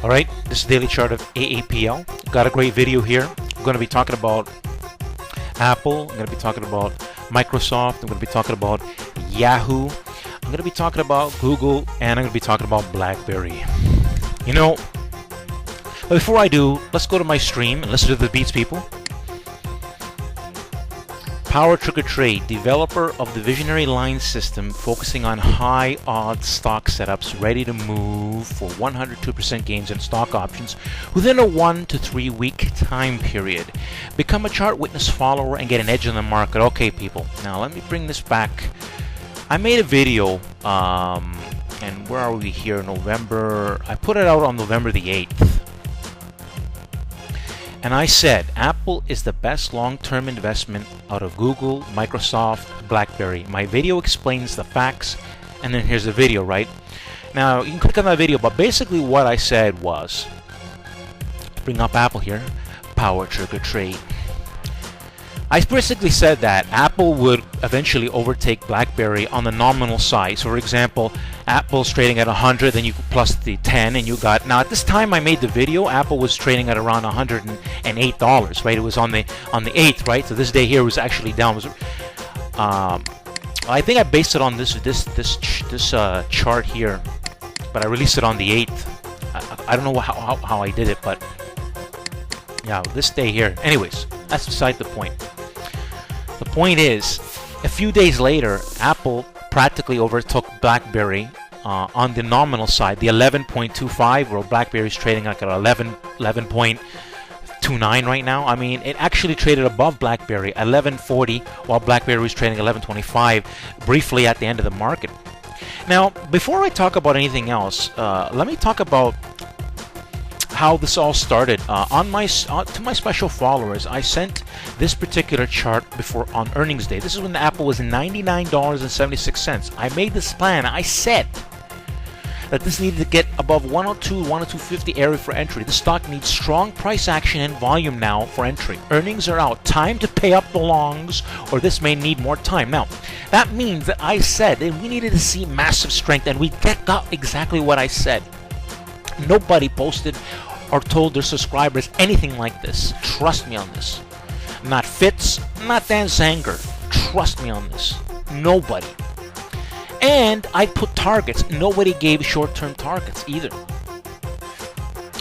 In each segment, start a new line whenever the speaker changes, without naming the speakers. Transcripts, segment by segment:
Alright, this is the daily chart of AAPL. Got a great video here. I'm going to be talking about Apple. I'm going to be talking about Microsoft. I'm going to be talking about Yahoo. I'm going to be talking about Google. And I'm going to be talking about BlackBerry. You know, but before I do, let's go to my stream and listen to the beats, people. Power Trigger Trade, developer of the Visionary Line system, focusing on high odds stock setups ready to move for 102% gains in stock options within a 1 to 3 week time period. Become a chart witness follower and get an edge in the market. Okay, people, now let me bring this back. I made a video, and where are we here? November. I put it out on November the 8th. And I said Apple is the best long-term investment out of Google, Microsoft, BlackBerry. My video explains the facts, and then here's the video, right? Now, you can click on that video, but basically what I said was, bring up Apple here, Power Trigger Trade. I basically said that Apple would eventually overtake BlackBerry on the nominal side. So, for example, Apple's trading at 100, then you plus the 10, and you got. Now, at this time I made the video, Apple was trading at around $108, right? It was on the 8th, right? So this day here was actually down. I think I based it on this chart here, but I released it on the 8th. I don't know how I did it, but yeah, this day here. Anyways, that's beside the point. The point is, a few days later, Apple practically overtook BlackBerry on the nominal side, the 11.25, where BlackBerry's trading like at 11.29 right now. I mean, it actually traded above BlackBerry, 11.40, while BlackBerry was trading 11.25 briefly at the end of the market. Now, before I talk about anything else, let me talk about how this all started. To my special followers, I sent this particular chart on earnings day. This is when the Apple was $99.76. I made this plan. I said that this needed to get above 102, 102.50 area for entry. The stock needs strong price action and volume now for entry. Earnings are out. Time to pay up the longs, or this may need more time. Now, that means that I said that we needed to see massive strength, and we got exactly what I said. Nobody posted or told their subscribers anything like this. Trust me on this. Not Fitz, not Dan Zanger. Trust me on this. Nobody. And I put targets. Nobody gave short-term targets either.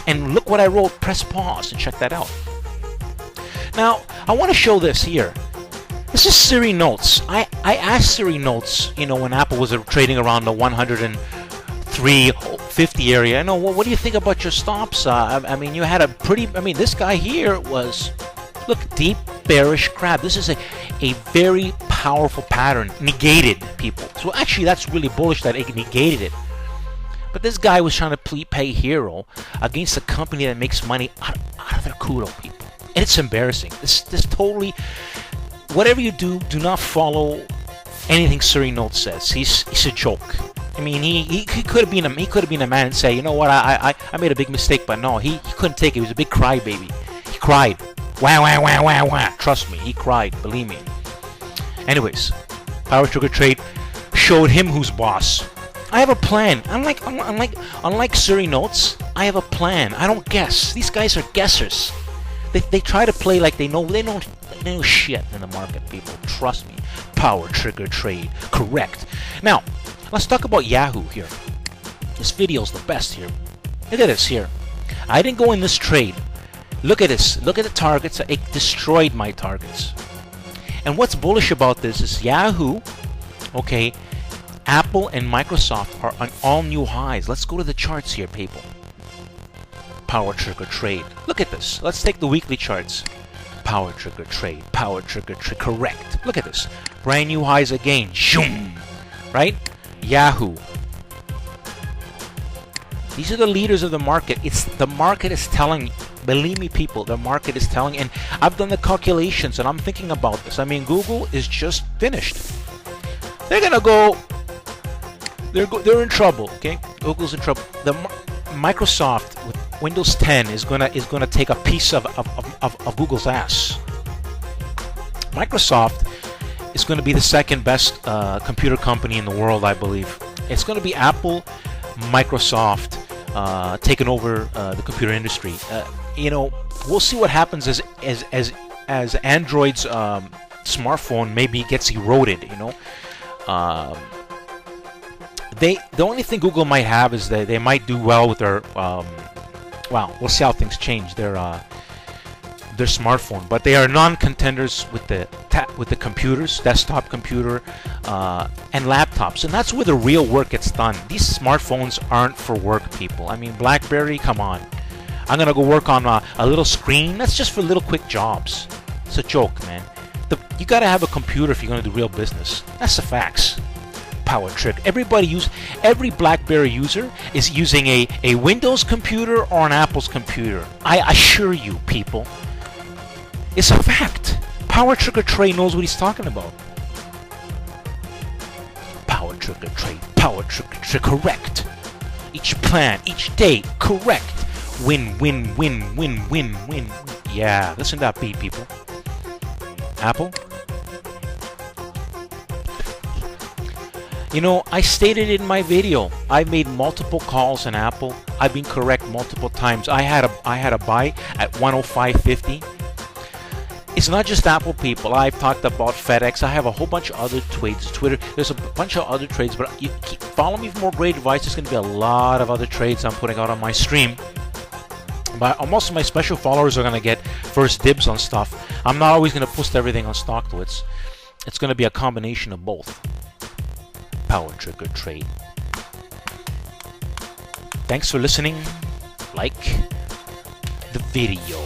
And look what I wrote. Press pause and check that out. Now, I want to show this here. This is Siri Notes. I asked Siri Notes, you know, when Apple was trading around the 103.50 area. I know. What do you think about your stops? I mean, you had a pretty. I mean, this guy here was, look, deep bearish crab. This is a very powerful pattern. Negated, people. So actually, that's really bullish that it negated it. But this guy was trying to pay hero against a company that makes money out of their kudo, people. And it's embarrassing. This totally. Whatever you do not follow anything Siri Notes says. He's a joke. I mean, he could have been a man and say, you know what, I made a big mistake, but no, he couldn't take it. He was a big crybaby. He cried. Wah wah wah wah wah. Trust me, he cried. Believe me. Anyways, Power Trigger Trade showed him who's boss. I have a plan. Unlike Siri Notes, I have a plan. I don't guess. These guys are guessers. They try to play like they know shit in the market, people. Trust me. Power Trigger Trade. Correct. Now, let's talk about Yahoo here. This video's the best here. Look at this here. I didn't go in this trade. Look at this. Look at the targets. It destroyed my targets. And what's bullish about this is Yahoo, okay, Apple and Microsoft are on all new highs. Let's go to the charts here, people. Power Trigger Trade. Look at this. Let's take the weekly charts. Power Trigger Trade. Power Trigger Trade. Correct. Look at this. Brand new highs again. Zoom. Right? Yahoo. These are the leaders of the market. The market is telling. Believe me, people, the market is telling. And I've done the calculations, and I'm thinking about this. I mean, Google is just finished. They're gonna go. They're in trouble. Okay, Google's in trouble. The Microsoft with Windows 10 is gonna take a piece of Google's ass. Microsoft is going to be the second best computer company in the world, I believe. It's going to be Apple, Microsoft, taken over the computer industry. You know, we'll see what happens as Android's smartphone maybe gets eroded. You know, the only thing Google might have is that they might do well with their well, we'll see how things change their smartphone, but they are non-contenders with the computers, desktop computer, and laptops, and that's where the real work gets done. These smartphones aren't for work, people. I mean, BlackBerry, come on. I'm gonna go work on a little screen. That's just for little quick jobs. It's a joke, man. You gotta have a computer if you're gonna do real business. That's the facts. Power trick. Every BlackBerry user is using a Windows computer or an Apple's computer. I assure you, people. It's a fact. Power Tricker Trey knows what he's talking about. Power Tricker Trey. Power Tricker Trey. Correct. Each plan, each day, correct. Win, win, win, win, win, win. Yeah, listen to that beat, people. Apple. You know, I stated in my video, I've made multiple calls on Apple. I've been correct multiple times. I had a buy at 105.50. It's not just Apple, people. I've talked about FedEx. I have a whole bunch of other trades. Twitter. There's a bunch of other trades, but you follow me for more great advice. There's going to be a lot of other trades I'm putting out on my stream. But most of my special followers are going to get first dibs on stuff. I'm not always going to post everything on StockTwits. It's going to be a combination of both. Power Tricker Trade. Thanks for listening. Like the video.